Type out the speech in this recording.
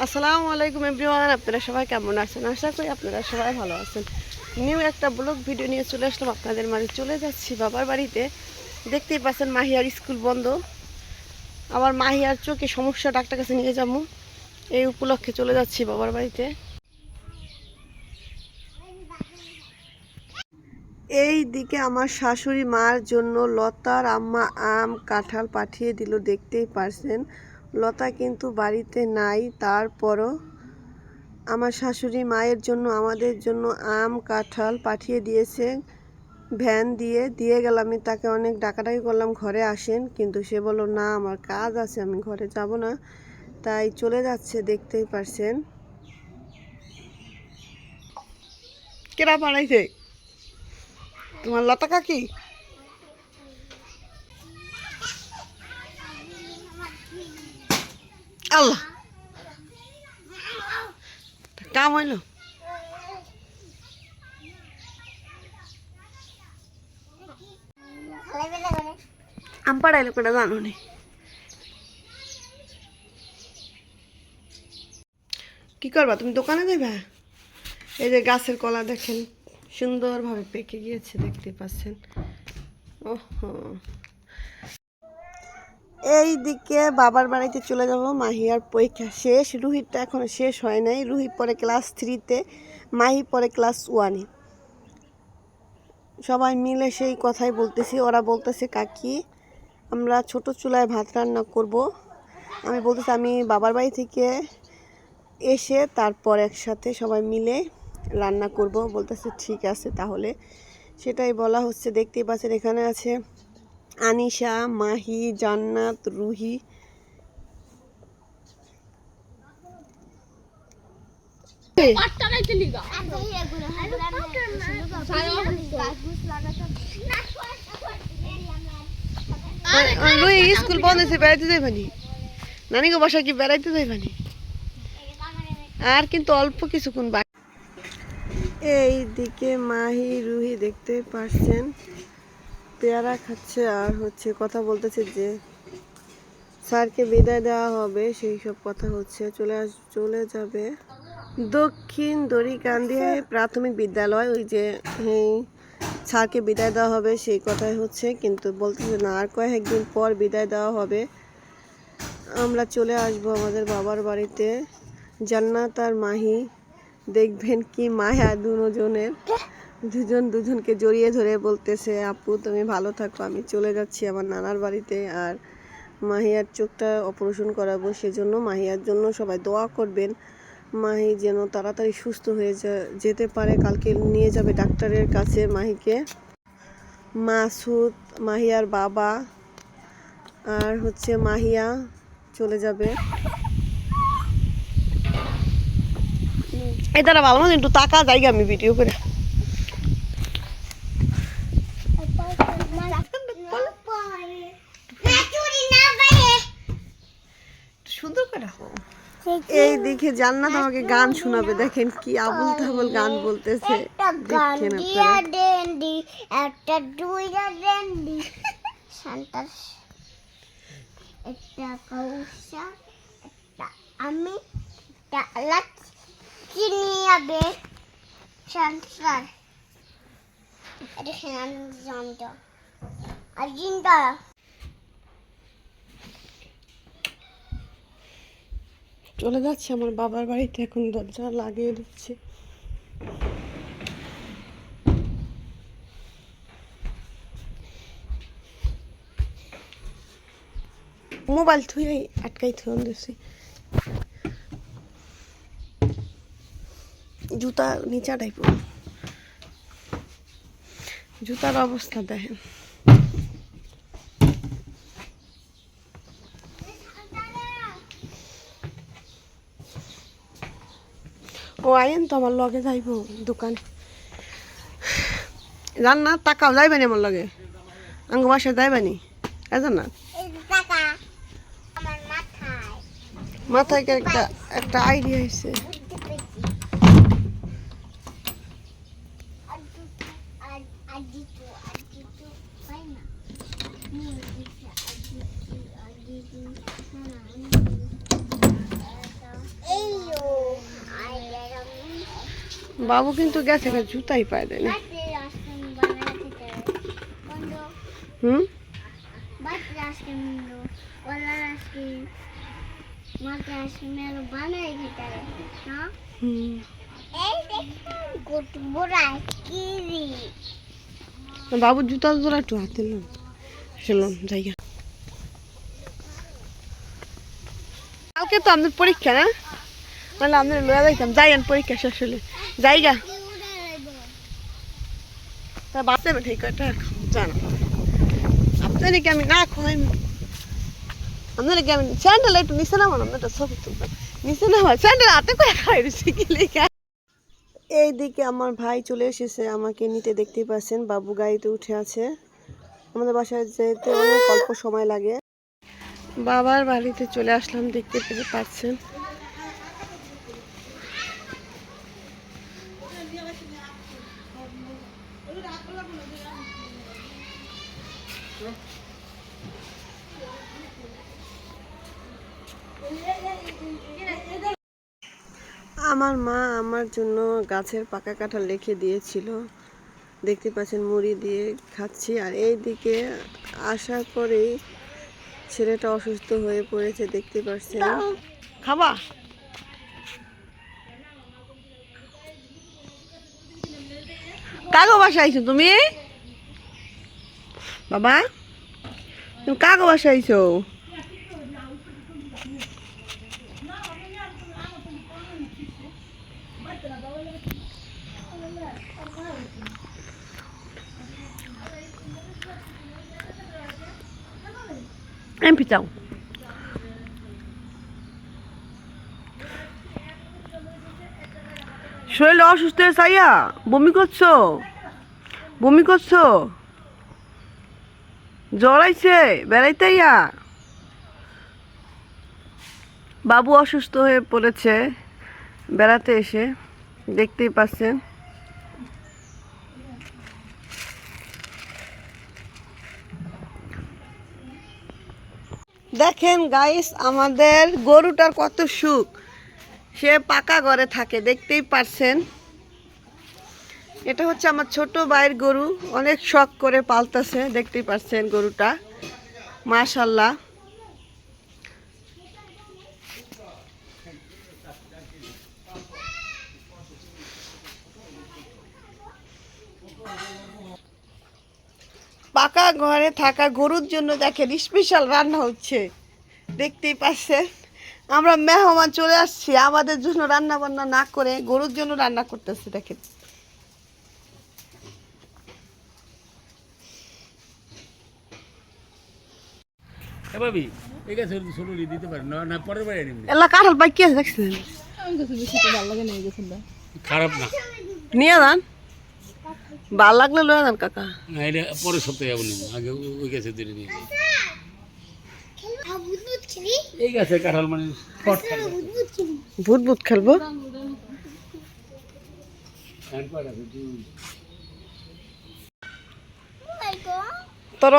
আসসালামু আলাইকুম এভরিওয়ান, আপনারা সবাই কেমন আছেন? আশা করি আপনারা সবাই ভালো আছেন। নিউ একটা ব্লগ ভিডিও নিয়ে চলে আসলাম আপনাদের মাঝে। চলে যাচ্ছি বাবার বাড়িতে। দেখতেই পাচ্ছেন মাহিয়ার স্কুল বন্ধ। আবার মাহিয়ার চোখে সমস্যা, ডাক্তার কাছে নিয়ে যাবো, এই উপলক্ষে চলে যাচ্ছি বাবার বাড়িতে। এই দিকে আমার শাশুড়ি মার জন্য লতার আম্মা আম কাঁঠাল পাঠিয়ে দিল, দেখতেই পারছেন। লতা কিন্তু বাড়িতে নাই, তারপরও আমার শাশুড়ি মায়ের জন্য আমাদের জন্য আম কাঁঠাল পাঠিয়ে দিয়েছে ভ্যান দিয়ে গেলাম। আমি তাকে অনেক ডাকাডাকি করলাম ঘরে আসেন, কিন্তু সে বলল না আমার কাজ আছে, আমি ঘরে যাব না, তাই চলে যাচ্ছে। দেখতেই পারছেন। কেরা পাঠাইছে তোমার লতা কাকি? আল্লাহ, কাম হইল। আম পাড়াইলো কেটা জানো নি? কি করবা তুমি? দোকানে যাইবা? এই যে গাছের কলা দেখেন সুন্দরভাবে পেকে গিয়েছে, দেখতে পাচ্ছেন। ওহো, এই দিকে বাবার বাড়িতে চলে যাব। মাহিয়ার পরীক্ষা শেষ, রুহিরটা এখনো শেষ হয় নাই। রুহি পরে ক্লাস 3-তে, মাহি পরে ক্লাস 1-এ। সবাই মিলে সেই কথাই বলতেছি। ওরা বলতেছে কাকি আমরা ছোট চুলায় ভাত রান্না করব। আমি বলতেছি আমি বাবার বাড়ি থেকে এসে তারপর একসাথে সবাই মিলে রান্না করব। বলতেছে ঠিক আছে তাহলে, সেটাই বলা হচ্ছে। দেখতেই পাচ্ছেন এখানে আছে আনিশা, মাহি, জান্নাত, রুহি। রুহি স্কুল বন্ধ হয়েছে, বেড়াইতে যাইবানি? নানি গো বাসা কি বেড়াইতে যাইবানি? আর কিন্তু অল্প কিছুক্ষণ বাকি। এই দিকে মাহি রুহি দেখতে পাচ্ছেন পেয়ারা খাচ্ছে আর কথা বলতেছে যে স্যারকে বিদায় দেওয়া হবে, সেই সব কথা হচ্ছে। চলে যাবে দক্ষিণ দড়িকান্দিয়া প্রাথমিক বিদ্যালয়। ওই যে স্যারকে বিদায় দেওয়া হবে সেই কথাই হচ্ছে, কিন্তু বলতেছে না আর কয়েকদিন পর বিদায় দেওয়া হবে। আমরা চলে আসব আমাদের বাবার বাড়িতে। জান্নাত আর মাহি দেখবেন কি মায়া দুজনকে জড়িয়ে ধরে বলতেছে আপু তুমি ভালো থাকো, আমি চলে যাচ্ছি আমার নানার বাড়িতে। আর মাহিয়ার চোখটা অপারেশন করাবো, সেজন্য মাহিয়ার জন্য সবাই দোয়া করবেন। মাহি যেন তাড়াতাড়ি সুস্থ হয়ে যেতে পারে। কালকে নিয়ে যাবে ডাক্তারের কাছে মাহিকে। মাসুদ, মাহিয়ার বাবা আর মাহিয়া চলে যাবে। এই তারা ভালো মতো একটু টাকা যাই আমি ভিডিও করে। সুন্দর করে এই দিকে জান্নাত আমাকে গান শোনাবে। দেখেন কি আবুল তাবুল গান বলতেছে, দেখেন আমি চিনিয়াবে সংসার এটা জানত আর জিন্দা। চলে যাচ্ছে আমার বাবার বাড়িতে। এখন দরজা লাগিয়ে দিচ্ছে। মোবাইল থুয়ে আটকাই থুন দিছি। জুতা নিচা টাইপ, জুতার অবস্থা দেখেন। ও আইন তো আমার লগে যাইব দোকানে। জান না টাকাও যাইবানি আমার লগে, আঙ্গ বাসায় যাইবানি। জান না মাথায় একটা আইডিয়া হয়েছে। বাবু কিন্তু গেছে, জুতাই পায় দেয় না। হুম, বাবুর জুতা জোড়া একটু হাতে শুনলাম জায়গা। কালকে তো আমাদের পরীক্ষা না, নাহলে আমরা লয়ে যাইতাম। যাইয়েন পরীক্ষা শেষ হলে জায়গা তা বাচ্চা ঠিক এটা জানো আপনার কি আমি না খাই আপনার কি আমি স্যান্ডেল একটু নিচে নামান, আপনারটা ছবি তুলতাম নিচে নামা স্যান্ডেল হাতে করে খাই রয়েছে কি লেখা। এইদিকে আমার ভাই চলে এসেছে আমাকে নিতে, দেখতেই পাচ্ছেন বাবু গাড়িতে উঠে আছে। আমাদের বাসায় যেতে অনেক অল্প সময় লাগে। বাবার বাড়িতে চলে আসলাম, দেখতে পেতে পাচ্ছেন। আমার মা আমার জন্য গাছের পাকা কাঁঠাল রেখে দিয়েছিল, দেখতে পাচ্ছেন মুড়ি দিয়ে খাচ্ছি। আর এইদিকে আসার পরেই ছেলেটা অসুস্থ হয়ে পড়েছে, দেখতে পাচ্ছেন। খাবা কাগো বাসা আইছো তুমি বাবা, তুমি কাগো বাসা আইছো? এমপি চাও শরীর অসুস্থ হয়ে চাইয়া বমি করছো, বমি করছো, জ্বর আইছে বেড়াইতে ইয়া। বাবু অসুস্থ হয়ে পড়েছে বেড়াতে এসে, দেখতেই পাচ্ছেন। দেখেন গাইস, আমাদের গরুটার কত সুখ, সে পাকা ঘরে থাকে, দেখতেই পাচ্ছেন। এটা হচ্ছে আমার ছোট ভাইয়ের গরু, অনেক শখ করে পালতেছে, দেখতেই পাচ্ছেন গরুটা মাশাআল্লাহ। পাকা ঘরে থাকা গরুর জন্য দেখেন স্পেশাল রান্না হচ্ছে, দেখতেই পাচ্ছেন। আমরা মেহমান চলে আসছি, আমাদের জন্য রান্না বান্না না করে গরুর জন্য রান্না করতেছে, দেখেন। এলা কাঁঠাল পাই কি আছে দেখছেন, খারাপ না নিয়ে যান, ভাল লাগলে লয়ে যান কাকা। না, এটা পরের সপ্তাহে যাবো নিবো, আগে ওই গাছে ধরে নিয়ে যাবো। এই গাছে কাঁঠাল মানে ভূত ভূত খেলবো তোর